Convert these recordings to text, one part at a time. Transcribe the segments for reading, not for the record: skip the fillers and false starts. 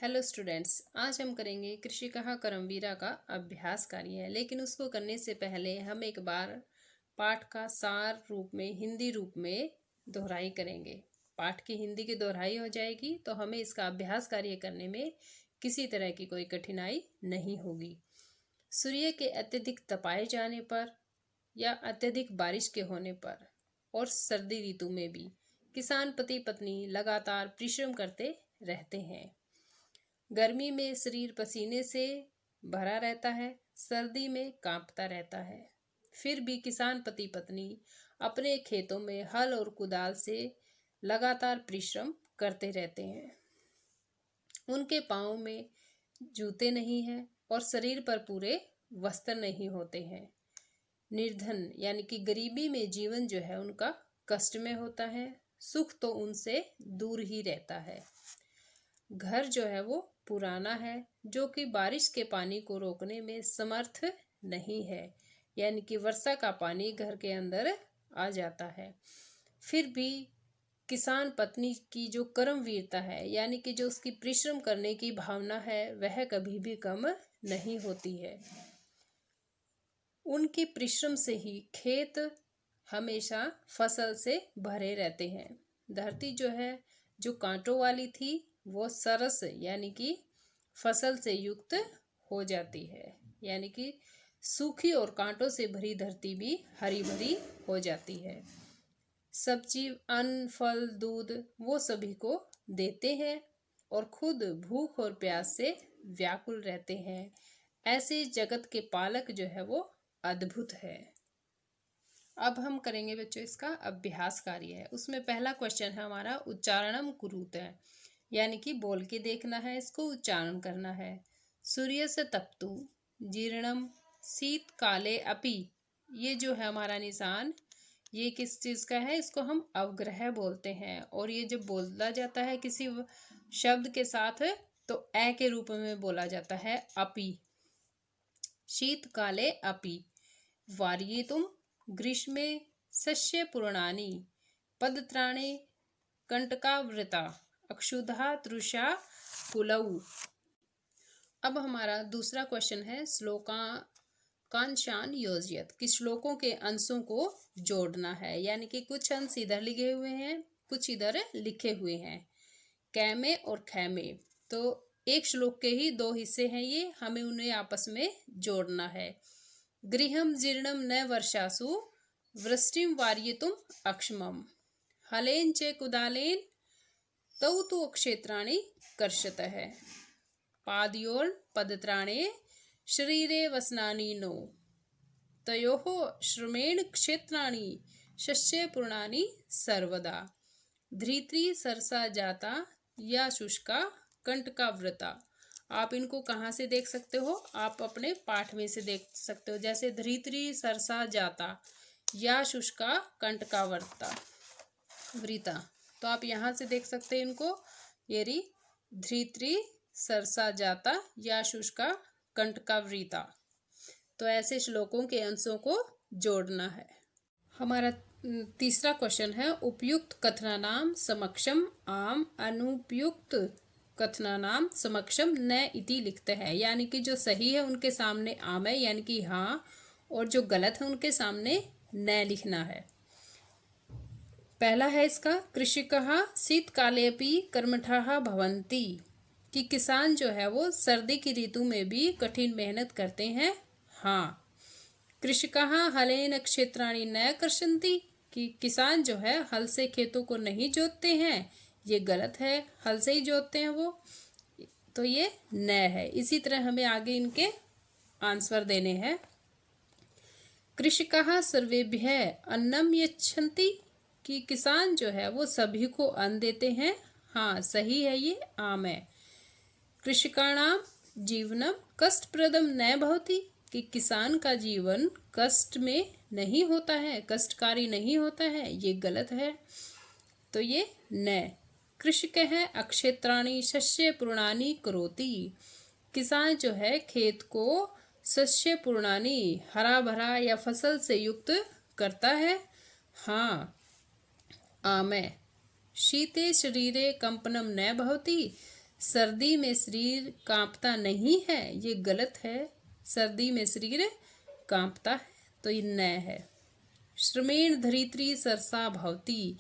Hello students, आज हम करेंगे कृषिकः कर्मवीरा का अभ्यास कार्य है। लेकिन उसको करने से पहले हम एक बार पाठ का सार रूप में हिंदी रूप में दोहराई करेंगे। पाठ की हिंदी की दोहराई हो जाएगी तो हमें इसका अभ्यास कार्य करने में किसी तरह की कोई कठिनाई नहीं होगी। सूर्य के अत्यधिक तपाए जाने पर या अत्यधिक बारिश के होने पर और सर्दी ऋतु में भी किसान पति पत्नी लगातार परिश्रम करते रहते हैं। गर्मी में शरीर पसीने से भरा रहता है, सर्दी में कांपता रहता है। फिर भी किसान पति पत्नी अपने खेतों में हल और कुदाल से लगातार परिश्रम करते रहते हैं। उनके पाँव में जूते नहीं हैं और शरीर पर पूरे वस्त्र नहीं होते हैं। निर्धन यानी कि गरीबी में जीवन जो है उनका कष्ट में होता है। सुख तो उनसे दूर ही रहता है। घर जो है वो पुराना है, जो कि बारिश के पानी को रोकने में समर्थ नहीं है, यानी कि वर्षा का पानी घर के अंदर आ जाता है। फिर भी किसान पत्नी की जो कर्मवीरता है, यानी कि जो उसकी परिश्रम करने की भावना है, वह कभी भी कम नहीं होती है। उनकी परिश्रम से ही खेत हमेशा फसल से भरे रहते हैं। धरती जो है जो कांटों वाली थी वो सरस यानी कि फसल से युक्त हो जाती है, यानी कि सूखी और कांटों से भरी धरती भी हरी भरी हो जाती है। सब्जी, अन्न, फल, दूध वो सभी को देते हैं और खुद भूख और प्यास से व्याकुल रहते हैं। ऐसे जगत के पालक जो है वो अद्भुत है। अब हम करेंगे बच्चों इसका अभ्यास कार्य है। उसमें पहला क्वेश्चन है हमारा उच्चारणम कुरुत है, यानी कि बोल के देखना है, इसको उच्चारण करना है। सूर्य से तप्तु जीर्णम शीत काले अपि, ये जो है हमारा निशान, ये किस चीज़ का है? इसको हम अवग्रह बोलते हैं। और ये जब बोला जाता है किसी शब्द के साथ तो ए के रूप में बोला जाता है अपि। शीत काले अपि वार्येतुम ग्रीष्मे शस्य पूर्णानि पदत्राणे कंटकावृता अक्षुधा तृषा कुलऊ। अब हमारा दूसरा क्वेश्चन है श्लोकांशान योजयत, कि श्लोकों के अंशों को जोड़ना है, यानी कि कुछ अंश इधर लिखे हुए हैं, कुछ इधर लिखे हुए हैं। कैमे और खैमे तो एक श्लोक के ही दो हिस्से हैं, ये हमें उन्हें आपस में जोड़ना है। गृहम जीर्णम न वर्षासु वृष्टिम वार्यितुम अक्षमम हलेन च कुदालेन तौ तु क्षेत्राणि कर्षतः पादयोर् पदत्राणे शरीरे वसनानि नो तयोः श्रमेण क्षेत्राणि शस्य पूर्णानि सर्वदा धृत्री सरसा जाता या शुष्का कंटकावृता। आप इनको कहाँ से देख सकते हो? आप अपने पाठ में से देख सकते हो। जैसे धृत्री सरसा जाता या शुष्का कंटकावृता वृता, तो आप यहाँ से देख सकते हैं इनको। ये रही धृत्री सरसा जाता या शुष्का कंटकावृता। तो ऐसे श्लोकों के अंशों को जोड़ना है। हमारा तीसरा क्वेश्चन है उपयुक्त कथनानाम समक्षम आम अनुपयुक्त कथनानाम समक्षम न इति लिखते हैं, यानी कि जो सही है उनके सामने आम है यानी कि हाँ, और जो गलत है उनके सामने न लिखना है। पहला है इसका कृषिकः शीतकालेऽपि कर्मठः भवन्ति, कि किसान जो है वो सर्दी की ऋतु में भी कठिन मेहनत करते हैं। हाँ। कृषिकः हलेन क्षेत्राणि न कर्षन्ति, कि किसान जो है हल से खेतों को नहीं जोतते हैं, ये गलत है, हल से ही जोतते हैं वो, तो ये न है। इसी तरह हमें आगे इनके आंसर देने हैं। कृषिकः सर्वेभ्यः अन्नम यच्छन्ति, कि किसान जो है वो सभी को अन्न देते हैं। हाँ, सही है, ये आम है। कृषिकाणाम जीवनम कष्टप्रदम न भवति, कि किसान का जीवन कष्ट में नहीं होता है, कष्टकारी नहीं होता है, ये गलत है, तो ये न। कृषिकः अक्षेत्राणि शस्य पूर्णानि करोति, किसान जो है खेत को शस्य पूर्णानि हरा भरा या फसल से युक्त करता है। हाँ, आम है। शीते शरीरे कंपनम न भवति, सर्दी में शरीर कांपता नहीं है, ये गलत है। सर्दी में शरीर कांपता है, तो ये न है। श्रमेण धरित्री सरसा भवती,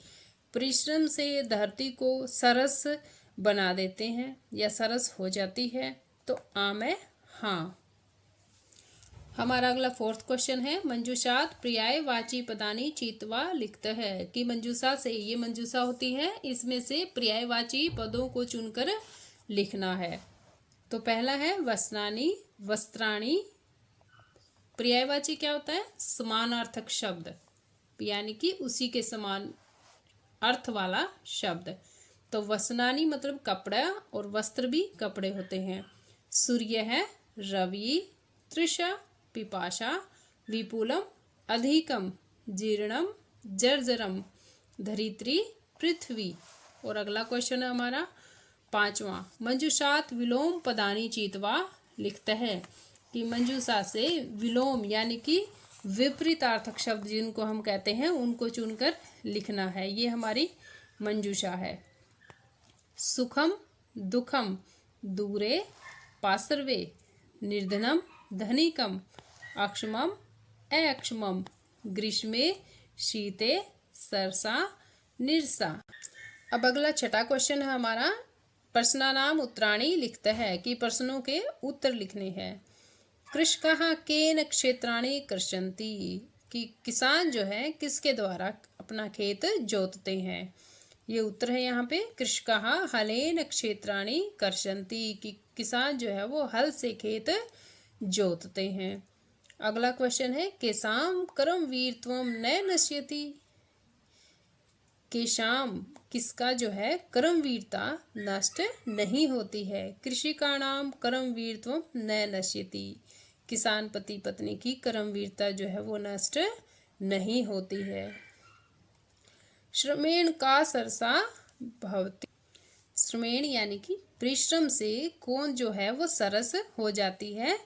परिश्रम से धरती को सरस बना देते हैं या सरस हो जाती है, तो आम है हाँ। हमारा अगला 4th क्वेश्चन है, मंजूषात पर्यायवाची पदानी चीतवा लिखता है कि मंजूषा से, ये मंजूषा होती है, इसमें से पर्यायवाची पदों को चुनकर लिखना है। तो पहला है वस्त्राणी, वस्त्राणी। पर्यायवाची क्या होता है? समानार्थक शब्द, यानी कि उसी के समान अर्थ वाला शब्द। तो वस्त्राणी मतलब कपड़ा, और वस्त्र भी कपड़े होते हैं। सूर्य है रवि, तृषा पिपाशा, विपुलम अधिकम, जीर्णम जर्जरम, धरित्री पृथ्वी। और अगला क्वेश्चन है हमारा 5वां, मंजूषात विलोम पदानी चीतवा लिखता है कि मंजूषा से विलोम यानी कि विपरीतार्थक शब्द जिनको हम कहते हैं उनको चुनकर लिखना है। ये हमारी मंजूषा है। सुखम दुखम, दूरे पार्श्वे, निर्धनम धनिकम, अक्षमम अक्षमम, ग्रीष्मे शीते सरसा निर्सा। अब अगला 6वां क्वेश्चन है हमारा, प्रश्नानाम उत्तराणी लिखता है कि प्रश्नों के उत्तर लिखने हैं। कृषकाः केन क्षेत्राणि कृषन्ति, कि किसान जो है किसके द्वारा अपना खेत जोतते हैं। ये उत्तर है यहाँ पे, कृषकाः हलेन क्षेत्राणि कृषन्ति, कि किसान जो है वो हल से खेत जोतते हैं। अगला क्वेश्चन है, केषां कर्मवीरत्वं न नश्यति, केषां किसका जो है कर्मवीरता नष्ट नहीं होती है। कृषिकाणां कर्मवीरत्वं न नश्यति, किसान पति पत्नी की कर्मवीरता जो है वो नष्ट नहीं होती है। श्रमेण का सरसा भवति, श्रमेण यानी कि परिश्रम से कौन जो है वो सरस हो जाती है।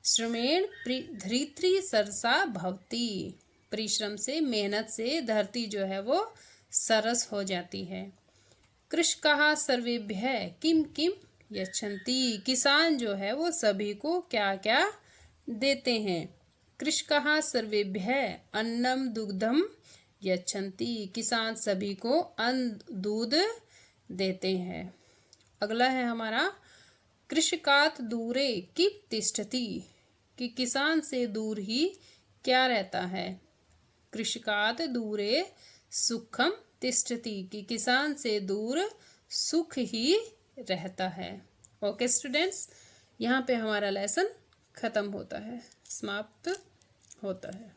श्रमेण धरित्री सरसा भवति, परिश्रम से मेहनत से धरती जो है वो सरस हो जाती है। कृषकाः सर्वेभ्यः किम किम यच्छन्ति, किसान जो है वो सभी को क्या क्या देते हैं। कृषकाः सर्वेभ्यः अन्नम दुग्धम यच्छन्ति, किसान सभी को अन्न दूध देते हैं। अगला है हमारा, कृषकात् दूरे किम तिष्ठति, कि किसान से दूर ही क्या रहता है। कृषकात् दूरे सुखम तिष्ठति, कि किसान से दूर सुख ही रहता है। ओके स्टूडेंट्स, यहाँ पे हमारा लेसन खत्म होता है, समाप्त होता है।